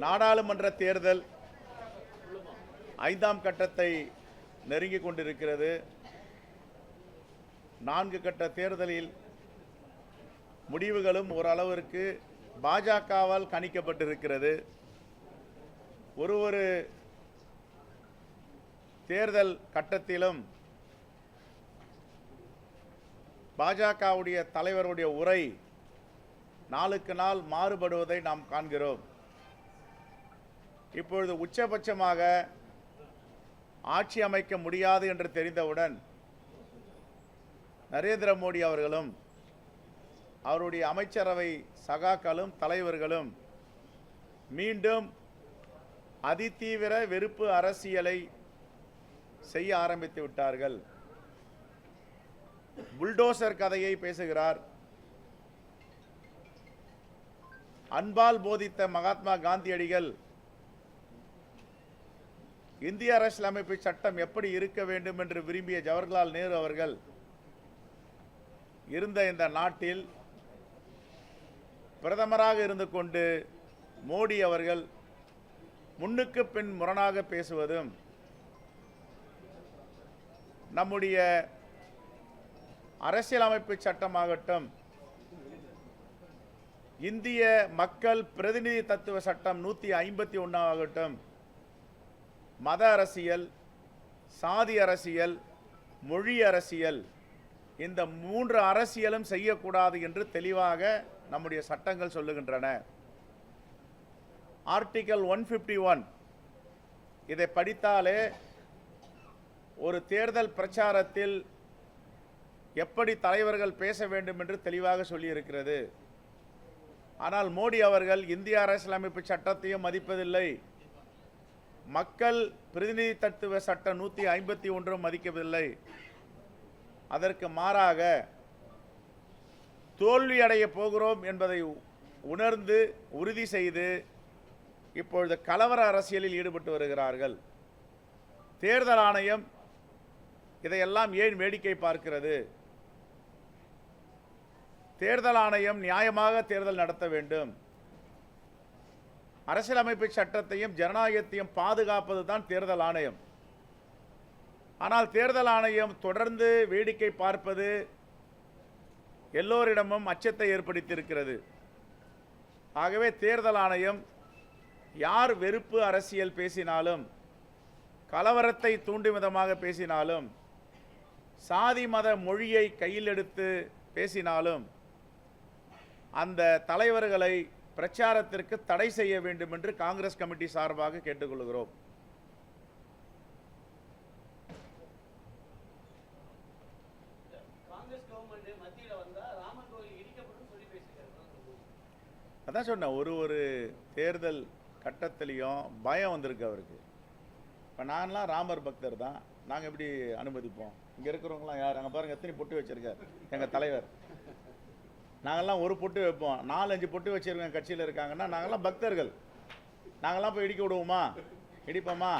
நாடாளுமன்ற தேர்தல் 5ஆம் கட்டத்தை நெருங்கிக் கொண்டிருக்கிறது. 4 கட்ட தேர்தலில் முடிவுகளும் ஓரளவிற்கு பாஜகவால் கணிக்கப்பட்டிருக்கிறது. ஒரு தேர்தல் கட்டத்திலும் பாஜகவுடைய தலைவருடைய உரை நாளுக்கு நாள் மாறுபடுவதை நாம் காண்கிறோம். இப்பொழுது உச்சபட்சமாக ஆட்சி அமைக்க முடியாது என்று தெரிந்தவுடன் நரேந்திர மோடி அவர்களும் அவருடைய அமைச்சரவை சகாக்களும் தலைவர்களும் மீண்டும் அதிதீவிர வெறுப்பு அரசியலை செய்ய ஆரம்பித்து விட்டார்கள். புல்டோசர் கதையை பேசுகிறார். அன்பால் போதித்த மகாத்மா காந்தியடிகள் இந்திய அரசியலமைப்பு சட்டம் எப்படி இருக்க வேண்டும் என்று விரும்பிய ஜவஹர்லால் நேரு அவர்கள் இருந்த இந்த நாட்டில் பிரதமராக இருந்து கொண்டு மோடி அவர்கள் முன்னுக்கு பின் முரணாக பேசுவதும் நம்முடைய அரசியலமைப்பு சட்டமாகட்டும், இந்திய மக்கள் பிரதிநிதி தத்துவ சட்டம் 151 ஆகட்டும், மத அரசியல், சாதி அரசியல், மொழி அரசியல், இந்த 3 அரசியலும் செய்யக்கூடாது என்று தெளிவாக நம்முடைய சட்டங்கள் சொல்லுகின்றன. ஆர்டிகல் 151 இதை படித்தாலே ஒரு தேர்தல் பிரச்சாரத்தில் எப்படி தலைவர்கள் பேச வேண்டும் என்று தெளிவாக சொல்லியிருக்கிறது. ஆனால் மோடி அவர்கள் இந்திய அரசியலமைப்பு சட்டத்தையும் மதிப்பதில்லை, மக்கள் பிரதிநிதி தத்துவ சட்டம் 151 மதிக்கவில்லை. அதற்கு மாறாக தோல்வி அடைய போகிறோம் என்பதை உணர்ந்து உறுதி செய்து இப்பொழுது கலவர அரசியலில் ஈடுபட்டு வருகிறார்கள். தேர்தல் ஆணையம் இதையெல்லாம் ஏன் வேடிக்கை பார்க்கிறது? தேர்தல் ஆணையம் நியாயமாக தேர்தல் நடத்த வேண்டும். அரசியலமைப்பு சட்டத்தையும் ஜனநாயகத்தையும் பாதுகாப்பது தான் தேர்தல் ஆணையம். ஆனால் தேர்தல் ஆணையம் தொடர்ந்து வேடிக்கை பார்ப்பது எல்லோரிடமும் அச்சத்தை ஏற்படுத்தியிருக்கிறது. ஆகவே தேர்தல் ஆணையம் யார் வெறுப்பு அரசியல் பேசினாலும், கலவரத்தை தூண்டும் விதமாக பேசினாலும், சாதி மத மொழியை கையில் எடுத்து பேசினாலும் அந்த தலைவர்களை பிரச்சாரத்திற்கு தடை செய்ய வேண்டும் என்று காங்கிரஸ் கமிட்டி சார்பாக கேட்டுக்கொள்கிறோம். அதான் சொன்னேன், ஒரு தேர்தல் கட்டத்திலையும் பயம் வந்திருக்கு அவருக்கு. இப்போ நான்லாம் ராமர் பக்தர் தான், நாங்கள் எப்படி அனுமதிப்போம்? இங்கே இருக்கிறவங்களாம் யார்? அங்கே பாருங்கள் எத்தனை பொட்டு வச்சுருக்கார் எங்கள் தலைவர். நாங்கள்லாம் ஒரு பொட்டு வைப்போம், 4-5 பொட்டு வச்சுருக்கோம் கட்சியில் இருக்காங்கன்னா நாங்கள்லாம் பக்தர்கள். நாங்கள்லாம் போய் இடிக்க விடுவோமா? இடிப்போமா?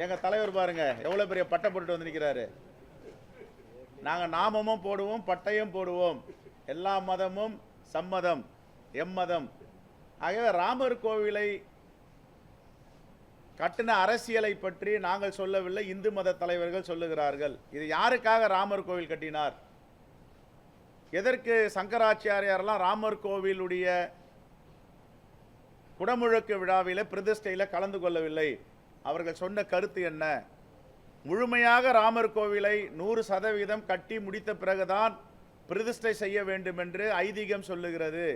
எங்கள் தலைவர் பாருங்கள் எவ்வளோ பெரிய பட்டை போட்டுட்டு வந்து நிற்கிறாரு. நாங்கள் நாமமும் போடுவோம், பட்டையும் போடுவோம். எல்லா மதமும் சம்மதம், எம்மதம். ஆகவே ராமர் கோவிலை கட்டின அரசியலை பற்றி நாங்கள் சொல்லவில்லை, இந்து மத தலைவர்கள் சொல்லுகிறார்கள். இது யாருக்காக ராமர் கோவில் கட்டினார்? எதற்கு சங்கராச்சாரியாரெல்லாம் ராமர் கோவிலுடைய குடமுழக்கு விழாவில் பிரதிஷ்டையில் கலந்து கொள்ளவில்லை? அவர்கள் சொன்ன கருத்து என்ன? முழுமையாக ராமர் கோவிலை 100% கட்டி முடித்த பிறகுதான் பிரதிஷ்டை செய்ய வேண்டும் என்று ஐதீகம் சொல்லுகிறது,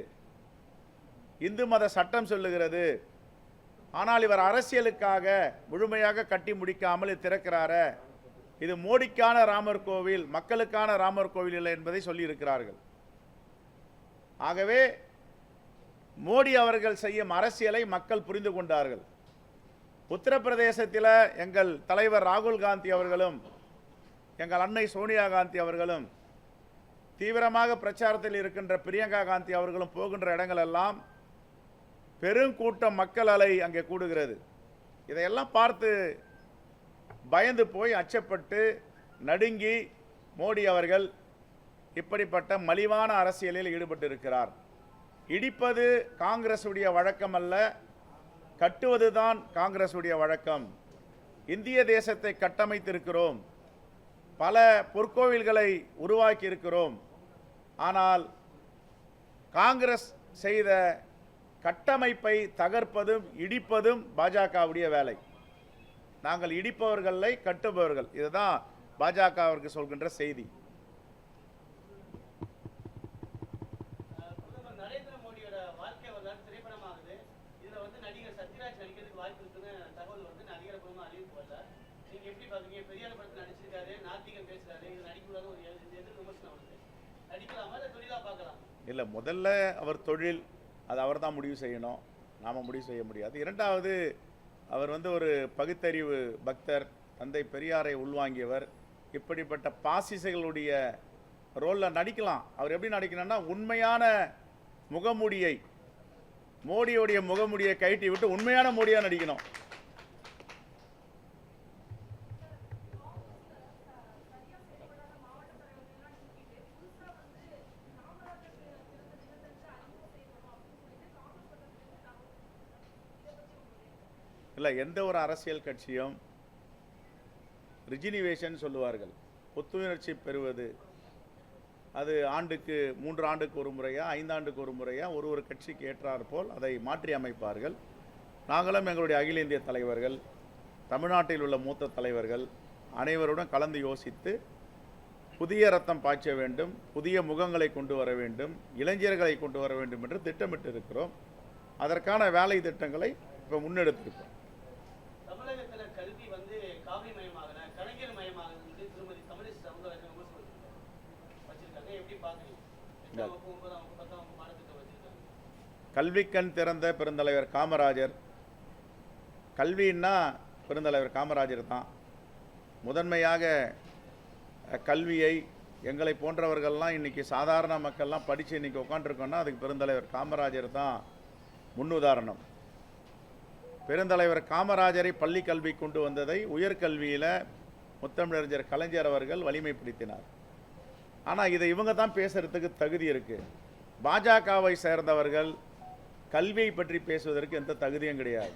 இந்து மத சட்டம் சொல்லுகிறது. ஆனால் இவர் அரசியலுக்காக முழுமையாக கட்டி முடிக்காமல் திறக்கிறார். இது மோடிக்கான ராமர் கோவில், மக்களுக்கான ராமர் கோவில் இல்லை என்பதை சொல்லியிருக்கிறார்கள். ஆகவே மோடி அவர்கள் செய்யும் அரசியலை மக்கள் புரிந்து கொண்டார்கள். உத்தரப்பிரதேசத்தில் எங்கள் தலைவர் ராகுல் காந்தி அவர்களும் எங்கள் அன்னை சோனியா காந்தி அவர்களும் தீவிரமாக பிரச்சாரத்தில் இருக்கின்ற பிரியங்கா காந்தி அவர்களும் போகின்ற இடங்களெல்லாம் பெருங்கூட்டம் மக்கள் அலை அங்கே கூடுகிறது. இதையெல்லாம் பார்த்து பயந்து போய் அச்சப்பட்டு நடுங்கி மோடி அவர்கள் இப்படிப்பட்ட மலிவான அரசியலில் ஈடுபட்டு இருக்கிறார். இடிப்பது காங்கிரசுடைய வழக்கம் அல்ல, கட்டுவதுதான் காங்கிரசுடைய வழக்கம். இந்திய தேசத்தை கட்டமைத்திருக்கிறோம், பல பொற்கோவில்களை உருவாக்கி இருக்கிறோம். ஆனால் காங்கிரஸ் செய்த கட்டமைப்பை தகர்ப்பதும் இடிப்பதும் பாஜகவுடைய வேலை. நாங்கள் இடிப்பவர்களை கட்டுபவர்கள். இதுதான் பாஜக அவருக்கு சொல்கின்ற செய்தி. இல்லை, முதல்ல அவர் தொழில், அது அவர் தான் முடிவு செய்யணும், நாம் முடிவு செய்ய முடியாது. இரண்டாவது, அவர் ஒரு பகுத்தறிவு பக்தர், தந்தை பெரியாரை உள்வாங்கியவர். இப்படிப்பட்ட பாசிசர்களுடைய ரோலில் நடிக்கலாம். அவர் எப்படி நடிக்கணும்னா, உண்மையான முகமூடியை, மோடியோடைய முகமூடியை கழட்டி விட்டு உண்மையான மோடியாக நடிக்கணும். இல்லை, எந்த ஒரு அரசியல் கட்சியும் ரிஜினிவேஷன் சொல்லுவார்கள், புத்துணர்ச்சி பெறுவது. அது ஆண்டுக்கு 3 ஆண்டுக்கு ஒரு முறையா, 5 ஆண்டுக்கு ஒரு முறையா ஒரு கட்சிக்கு ஏற்றார் போல் அதை மாற்றி அமைப்பார்கள். நாங்களும் எங்களுடைய அகில இந்திய தலைவர்கள், தமிழ்நாட்டில் உள்ள மூத்த தலைவர்கள் அனைவருடன் கலந்து யோசித்து புதிய ரத்தம் பாய்ச்ச வேண்டும், புதிய முகங்களை கொண்டு வர வேண்டும், இளைஞர்களை கொண்டு வர வேண்டும் என்று திட்டமிட்டு இருக்கிறோம். அதற்கான வேலை திட்டங்களை இப்போ முன்னெடுத்திருக்கோம். கல்விக்கண் திறந்த பெருந்தலைவர் காமராஜர். கல்வின்னா பெருந்தலைவர் காமராஜர் தான். முதன்மையாக கல்வியை எங்களை போன்றவர்கள்லாம் இன்றைக்கி சாதாரண மக்கள்லாம் படித்து இன்றைக்கி உட்காந்துருக்கோன்னா அதுக்கு பெருந்தலைவர் காமராஜர் தான் முன்னுதாரணம். பெருந்தலைவர் காமராஜரை பள்ளி கல்வி கொண்டு வந்ததை உயர்கல்வியில் முத்தமிழறிஞர் கலைஞர் அவர்கள் வலிமைப்படுத்தினார். ஆனால் இதை இவங்க தான் பேசுகிறதுக்கு தகுதி இருக்குது. பாஜகவை சேர்ந்தவர்கள் கல்வியை பற்றி பேசுவதற்கு எந்த தகுதியும் கிடையாது.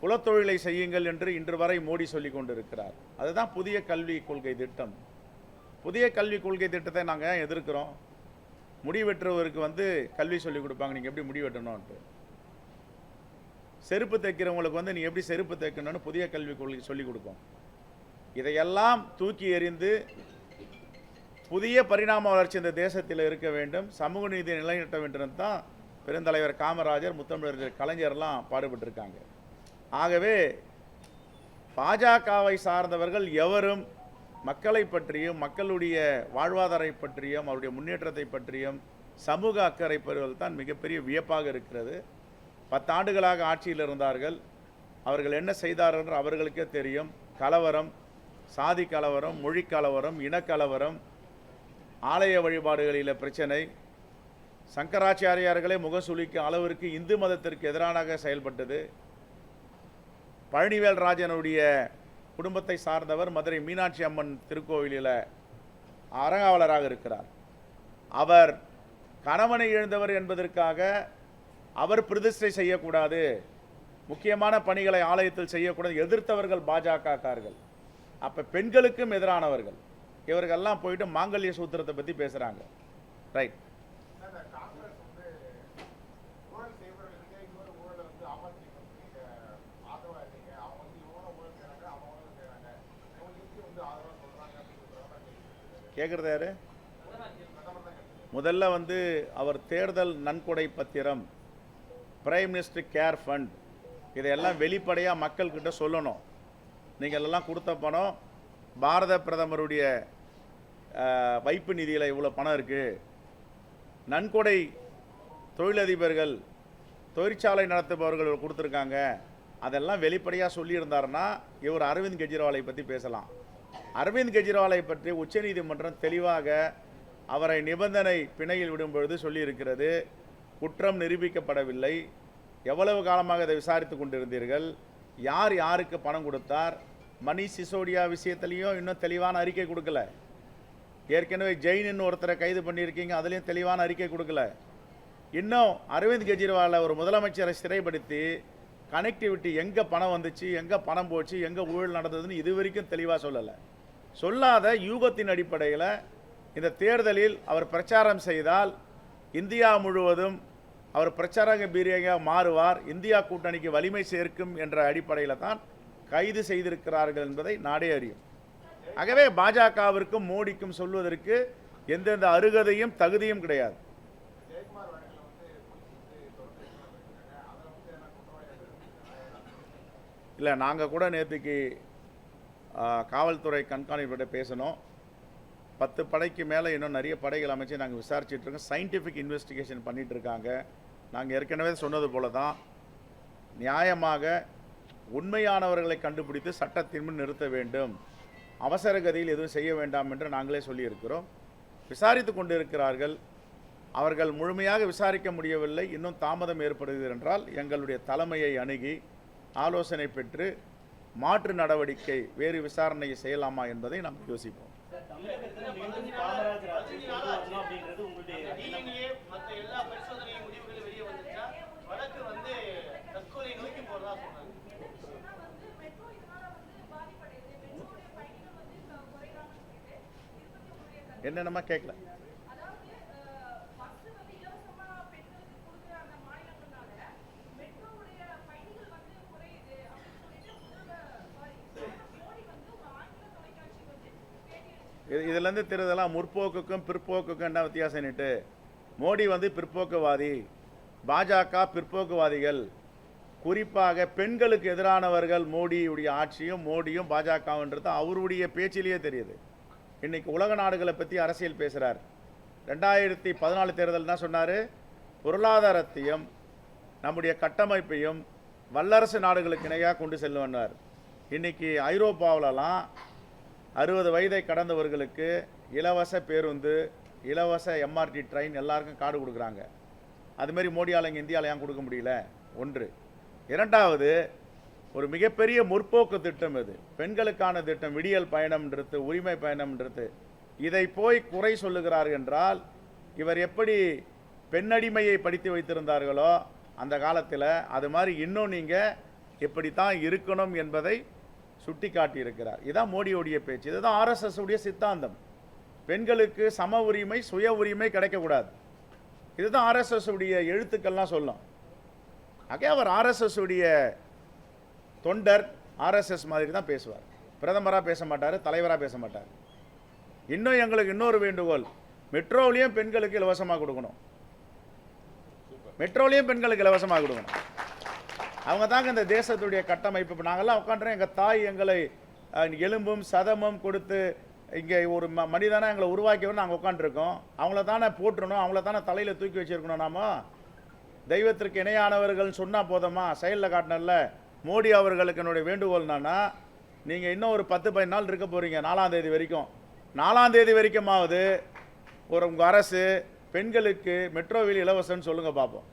குலத்தொழிலை செய்யுங்கள் என்று இன்று வரை மோடி சொல்லி கொண்டிருக்கிறார். அதுதான் புதிய கல்விக் கொள்கை திட்டம். புதிய கல்விக் கொள்கை திட்டத்தை நாங்கள் ஏன் எதிர்க்கிறோம்? முடிவெற்றவருக்கு கல்வி சொல்லிக் கொடுப்பாங்க, நீங்கள் எப்படி முடிவெட்டணும்ன்ட்டு. செருப்பு தைக்கிறவங்களுக்கு நீ எப்படி செருப்பு தைக்கணும்னு புதிய கல்விக் கொள்கை சொல்லிக் கொடுப்போம். இதையெல்லாம் தூக்கி எறிந்து புதிய பரிணாம வளர்ச்சி இந்த தேசத்தில் இருக்க வேண்டும், சமூக நீதியை நிலைநிறுத்த வேண்டும் தான் பெருந்தலைவர் காமராஜர், முத்தமிழறிஞர் கலைஞர்லாம் பாடுபட்டிருக்காங்க. ஆகவே பாஜகவை சார்ந்தவர்கள் எவரும் மக்களை பற்றியும் மக்களுடைய வாழ்வாதாரத்தை பற்றியும் அவருடைய முன்னேற்றத்தை பற்றியும் சமூக அக்கறை பெறுவது தான் மிகப்பெரிய வியப்பாக இருக்கிறது. 10 ஆண்டுகளாக ஆட்சியில் இருந்தார்கள். அவர்கள் என்ன செய்தார்கள் என்று அவர்களுக்கே தெரியும். கலவரம், சாதி கலவரம், மொழி கலவரம், இனக்கலவரம், ஆலய வழிபாடுகளில் பிரச்சனை, சங்கராச்சாரியார்களே முகசுளிக்கும் அளவிற்கு இந்து மதத்திற்கு எதிராக செயல்பட்டது. பழனிவேல் ராஜனுடைய குடும்பத்தை சார்ந்தவர் மதுரை மீனாட்சி அம்மன் திருக்கோவிலில் அறங்காவலராக இருக்கிறார். அவர் கணவனை இழந்தவர் என்பதற்காக அவர் பிரதிஷ்டை செய்யக்கூடாது, முக்கியமான பணிகளை ஆலயத்தில் செய்யக்கூடாது எதிர்த்தவர்கள் பாஜகக்காரர்கள். அப்போ பெண்களுக்கும் எதிரானவர்கள் இவர்கள்லாம் போயிட்டு மாங்கல்ய சூத்திரத்தை பற்றி பேசுகிறாங்க. ரைட். கேட்குறது யாரு? முதல்ல அவர் தேர்தல் நன்கொடை பத்திரம், பிரைம் மினிஸ்டர் கேர் ஃபண்ட், இதையெல்லாம் வெளிப்படையாக மக்கள்கிட்ட சொல்லணும். நீங்கள் எல்லாம் கொடுத்த பணம் பாரத பிரதமருடைய வைப்பு நிதியில் இவ்வளோ பணம் இருக்குது, நன்கொடை தொழிலதிபர்கள் தொழிற்சாலை நடத்துபவர்கள் கொடுத்துருக்காங்க, அதெல்லாம் வெளிப்படையாக சொல்லியிருந்தாருன்னா இவர் அரவிந்த் கெஜ்ரிவாலை பற்றி பேசலாம். அரவிந்த் கெஜ்ரிவாலை பற்றி உச்சநீதிமன்றம் தெளிவாக அவரை நிபந்தனை பிணையில் விடும்பொழுது சொல்லியிருக்கிறது, குற்றம் நிரூபிக்கப்படவில்லை, எவ்வளவு காலமாக இதை விசாரித்து கொண்டிருந்தீர்கள், யார் யாருக்கு பணம் கொடுத்தார், மணிஷ் சிசோடியா விஷயத்துலையும் இன்னும் தெளிவான அறிக்கை கொடுக்கல. ஏற்கனவே ஜெயின்னு ஒருத்தரை கைது பண்ணியிருக்கீங்க, அதுலேயும் தெளிவான அறிக்கை கொடுக்கல. இன்னும் அரவிந்த் கெஜ்ரிவாலை ஒரு முதலமைச்சரை சிறைப்படுத்தி கனெக்டிவிட்டி எங்கே பணம் வந்துச்சு, எங்கே பணம் போச்சு, எங்கே ஊழல் நடந்ததுன்னு இது வரைக்கும் தெளிவாக சொல்லலை. சொல்லாத யூகத்தின் அடிப்படையில் இந்த தேர்தலில் அவர் பிரச்சாரம் செய்தால் இந்தியா முழுவதும் அவர் பிரச்சார பீரியராக மாறுவார், இந்தியா கூட்டணிக்கு வலிமை சேர்க்கும் என்ற அடிப்படையில் தான் கைது செய்திருக்கிறார்கள் என்பதை நாடே அறியும். ஆகவே பாஜகவிற்கும் மோடிக்கும் சொல்வதற்கு எந்தெந்த அருகதையும் தகுதியும் கிடையாது. இல்லை, நாங்கள் கூட நேற்றுக்கு காவல்துறை கண்காணிப்பிட்ட பேசணும். 10 படைக்கு மேலே இன்னும் நிறைய படைகள் அமைச்சு நாங்கள் விசாரிச்சுட்டு இருக்கோம். சயின்டிஃபிக் இன்வெஸ்டிகேஷன் பண்ணிகிட்டு இருக்காங்க. நாங்கள் ஏற்கனவே சொன்னது போல தான் நியாயமாக உண்மையானவர்களை கண்டுபிடித்து சட்டத்தின் முன் நிறுத்த வேண்டும், அவசர கதியில் எதுவும் செய்ய வேண்டாம் என்று நாங்களே சொல்லியிருக்கிறோம். விசாரித்து கொண்டிருக்கிறார்கள். அவர்கள் முழுமையாக விசாரிக்க முடியவில்லை, இன்னும் தாமதம் ஏற்படுகிறது என்றால் எங்களுடைய தலைமையை அணுகி ஆலோசனை பெற்று மாற்று நடவடிக்கை வேறு விசாரணையை செய்யலாமா என்பதை நாம் யோசிப்போம். என்னென்னமா கேட்கல. இதுலேருந்து தெரிதெல்லாம் முற்போக்குக்கும் பிற்போக்குக்கும் என்ன வித்தியாசம்னுட்டு. மோடி பிற்போக்குவாதி, பாஜக பிற்போக்குவாதிகள், குறிப்பாக பெண்களுக்கு எதிரானவர்கள் மோடியுடைய ஆட்சியும் மோடியும் பாஜகன்றது அவருடைய பேச்சிலேயே தெரியுது. இன்றைக்கி உலக நாடுகளை பற்றி அரசியல் பேசுகிறார். 2014 தேர்தல் தான் சொன்னார், பொருளாதாரத்தையும் நம்முடைய கட்டமைப்பையும் வல்லரசு நாடுகளுக்கு இணையாக கொண்டு செல்லுவார். இன்றைக்கி ஐரோப்பாவிலலாம் 60 வயதை கடந்தவர்களுக்கு இலவச பேருந்து, இலவச எம்ஆர்டி ட்ரெயின் எல்லாருக்கும் கார்டு கொடுக்குறாங்க. அதுமாரி மோடியால் இங்கே இந்தியாவில் ஏன் கொடுக்க முடியல? ஒன்று. இரண்டாவது, ஒரு மிகப்பெரிய முற்போக்கு திட்டம் இது, பெண்களுக்கான திட்டம், விடியல் பயணம்ன்றது, உரிமை பயணம்ன்றது. இதை போய் குறை சொல்லுகிறார் என்றால் இவர் எப்படி பெண்ணடிமையை படித்து வைத்திருந்தார்களோ அந்த காலத்தில் அது மாதிரி இன்னும் நீங்கள் இப்படித்தான் இருக்கணும் என்பதை சுட்டி காட்டியிருக்கிறார். இதுதான் மோடியோடைய பேச்சு, இதுதான் ஆர்எஸ்எஸ் உடைய சித்தாந்தம். பெண்களுக்கு சம உரிமை, சுய உரிமை கிடைக்கக்கூடாது. இதுதான் ஆர்எஸ்எஸ் உடைய எழுத்துக்கள்லாம் சொல்லும். ஆகவே அவர் ஆர்எஸ்எஸ் உடைய தொண்டர், ஆர்எஸ்எஸ் மாதிரி தான் பேசுவார். பிரதமராக பேச மாட்டார், தலைவராக பேச மாட்டார். இன்னும் எங்களுக்கு இன்னொரு வேண்டுகோள், மெட்ரோவிலையும் பெண்களுக்கு இலவசமாக கொடுக்கணும். மெட்ரோவிலையும் பெண்களுக்கு இலவசமாக கொடுக்கணும். அவங்க தாங்க இந்த தேசத்துடைய கட்டமைப்பு. இப்போ நாங்கள்லாம் உட்காந்துறோம், எங்கள் தாய் எங்களை எலும்பும் சதமும் கொடுத்து இங்கே ஒரு மனிதனாக எங்களை உருவாக்கியவர் நாங்கள் உட்காந்துருக்கோம். அவங்கள தானே போட்டுருணும், அவங்கள தானே தலையில் தூக்கி வச்சுருக்கணும். நாம தெய்வத்திற்கு இணையானவர்கள் சொன்னால் போதுமா? செயலில் காட்டினல. மோடி அவர்களுக்கு என்னுடைய வேண்டுகோள் என்னன்னா, நீங்கள் இன்னும் ஒரு 10-15 நாள் இருக்க போகிறீங்க, 4ஆம் தேதி வரைக்கும். 4ஆம் தேதி வரைக்குமாவது உங்கள் அரசு பெண்களுக்கு மெட்ரோவில் இலவசம்னு சொல்லுங்கள் பார்ப்போம்.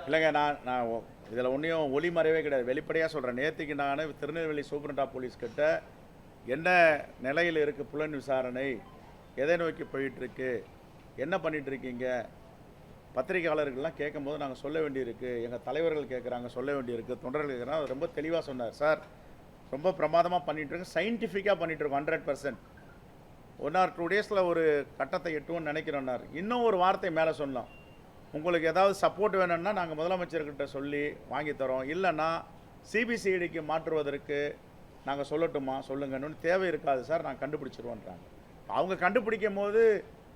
இல்லைங்க, நான் இதில் ஒன்றையும் ஒளிமறைவே கிடையாது, வெளிப்படையாக சொல்கிறேன். நேற்றுக்கு நான் திருநெல்வேலி சூப்பரண்டா போலீஸ்கிட்ட என்ன நிலையில் இருக்குது புலன் விசாரணை, எதை நோக்கி போயிட்டுருக்கு, என்ன பண்ணிகிட்ருக்கீங்க, பத்திரிகையாளர்கள்லாம் கேட்கும்போது நாங்கள் சொல்ல வேண்டியிருக்கு, எங்கள் தலைவர்கள் கேட்குறாங்க சொல்ல வேண்டியிருக்கு, தொண்டர்கள் கேட்குறாங்க. ரொம்ப தெளிவாக சொன்னார். சார் ரொம்ப பிரமாதமாக பண்ணிகிட்ருக்கோம், சயின்டிஃபிக்காக பண்ணிகிட்ருக்கோம், 100%. 1 or 2 டேஸில் ஒரு கட்டத்தை எட்டுவோன்னு நினைக்கிறோன்னார். இன்னும் ஒரு வார்த்தை மேலே சொன்னோம், உங்களுக்கு ஏதாவது சப்போர்ட் வேணும்னா நாங்கள் முதலமைச்சர்கிட்ட சொல்லி வாங்கி தரோம், இல்லைன்னா சிபிசிஐடிக்கு மாற்றுவதற்கு நாங்கள் சொல்லட்டுமா சொல்லுங்கன்னு. தேவை இருக்காது சார், நாங்கள் கண்டுபிடிச்சிருவோன்றாங்க. அவங்க கண்டுபிடிக்கும் போது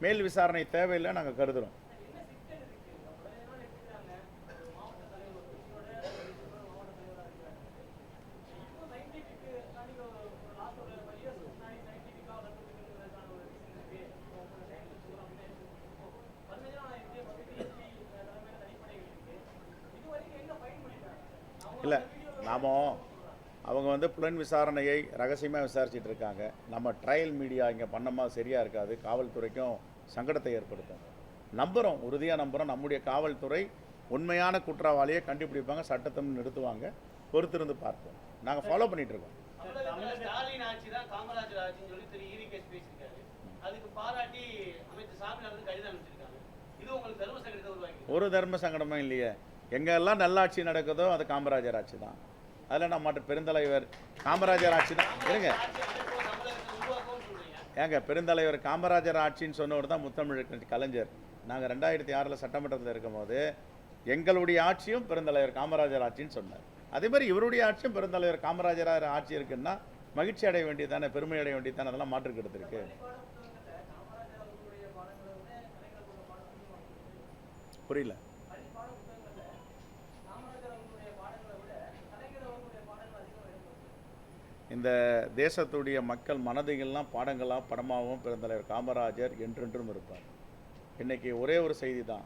மேல் விசாரணை தேவையில்லை நாங்கள் கருதுகிறோம். இல்லை, அவங்க புலன் விசாரணையை ரகசியமாக விசாரிச்சுட்டு இருக்காங்க. நம்ம ட்ரையல் மீடியா இங்கே பண்ணமா சரியாக இருக்காது, காவல்துறைக்கும் சங்கடத்தை ஏற்படுத்தும். நம்புகிறோம், உறுதியாக நம்புகிறோம், நம்முடைய காவல்துறை உண்மையான குற்றவாளியை கண்டுபிடிப்பாங்க, சட்டத்தை நிறுத்துவாங்க. பொறுத்திருந்து பார்ப்போம். நாங்கள் ஃபாலோ பண்ணிகிட்டு இருக்கோம். ஆட்சி தான் காமராஜர் ஆட்சின்னு சொல்லி திரு ஈவிகேஸ் பேசியிருக்காரு. அதுக்கு பாராட்டி அமைச்சர் சாமிநாதன் கடிதம் அனுப்பிச்சிருக்காங்க. இது உங்களுக்கு தர்ம சங்கடத்தை உருவாக்கி? ஒரு தர்ம சங்கடமும் இல்லையே. எங்கெல்லாம் நல்லாட்சி நடக்குதோ அது காமராஜர் ஆட்சி தான். அதில் நான் மற்ற பெருந்தலைவர் காமராஜர் ஆட்சி தான். இருங்க ஏங்க, பெருந்தலைவர் காமராஜர் ஆட்சின்னு சொன்னவர் தான் முத்தமிழ் கலைஞர். நாங்கள் 2006 சட்டமன்றத்தில் இருக்கும்போது எங்களுடைய ஆட்சியும் பெருந்தலைவர் காமராஜர் ஆட்சின்னு சொன்னார். அதே மாதிரி இவருடைய ஆட்சியும் பெருந்தலைவர் காமராஜர் ஆட்சி இருக்குன்னா மகிழ்ச்சி அடைய வேண்டியதானே, பெருமை அடைய வேண்டியதானே, அதெல்லாம் மாற்றுக்கு எடுத்திருக்கு. புரியல. இந்த தேசத்துடைய மக்கள் மனதையெல்லாம் பாடங்களாக படமாகவும் பெருந்தலைவர் காமராஜர் என்றென்றும் இருப்பார். இன்றைக்கி ஒரே ஒரு செய்தி தான்,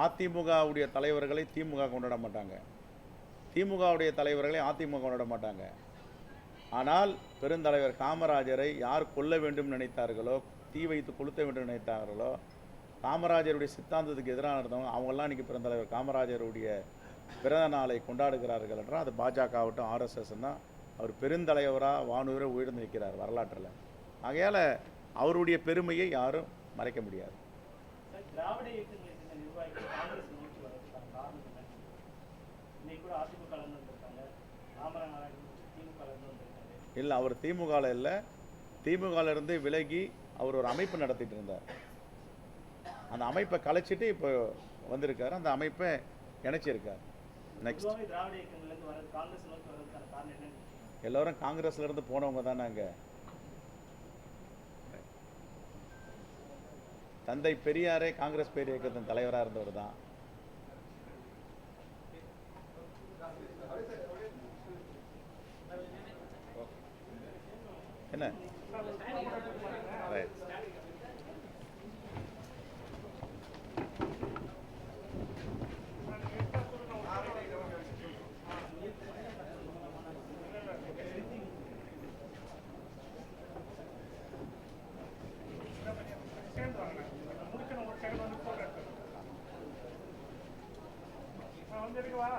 அதிமுகவுடைய தலைவர்களை திமுக கொண்டாட மாட்டாங்க, திமுகவுடைய தலைவர்களை அதிமுக கொண்டாட மாட்டாங்க. ஆனால் பெருந்தலைவர் காமராஜரை யார் கொல்ல வேண்டும் நினைத்தார்களோ, தீ வைத்து கொளுத்த வேண்டும் நினைத்தார்களோ, காமராஜருடைய சித்தாந்தத்துக்கு எதிராக இருந்தவங்க அவங்கெல்லாம் இன்றைக்கி பெருந்தலைவர் காமராஜருடைய பிறந்த நாளை கொண்டாடுகிறார்கள் என்றால் அது பாஜக ஆகட்டும் ஆர்எஸ்எஸ்ன்னா அவர் பெருந்தலைவராக வானூரை உயர்ந்து நிற்கிறார் வரலாற்றில். ஆகையால் அவருடைய பெருமையை யாரும் மறைக்க முடியாது. திராவிட இயக்கங்களை சேர்ந்த நிர்வாகிகள் காங்கிரஸ் நோக்கி வரதுக்கான காரணம் என்ன? இன்னைக்கு கூட அதிமுக வந்திருக்காங்க, ராமநாதன் திமுக வந்திருக்காங்க. இல்லை, அவர் திமுகவில் இல்லை, திமுகவிலிருந்து விலகி அவர் ஒரு அமைப்பு நடத்திட்டு இருந்தார். அந்த அமைப்பை கலைச்சிட்டு இப்போ வந்திருக்காரு, அந்த அமைப்பை இணைச்சிருக்கார். நெக்ஸ்ட் திராவிட இயக்கங்கள்லேருந்து வர காங்கிரஸ் நோக்கி வர்றதுக்கான காரணம் என்ன? எல்லோரும் காங்கிரஸ்லேருந்து போனவங்க தான். நாங்கள் தந்தை பெரியாரே காங்கிரஸ் பேர் இயக்கத்தின் தலைவராக இருந்தவர் தான். என்ன வா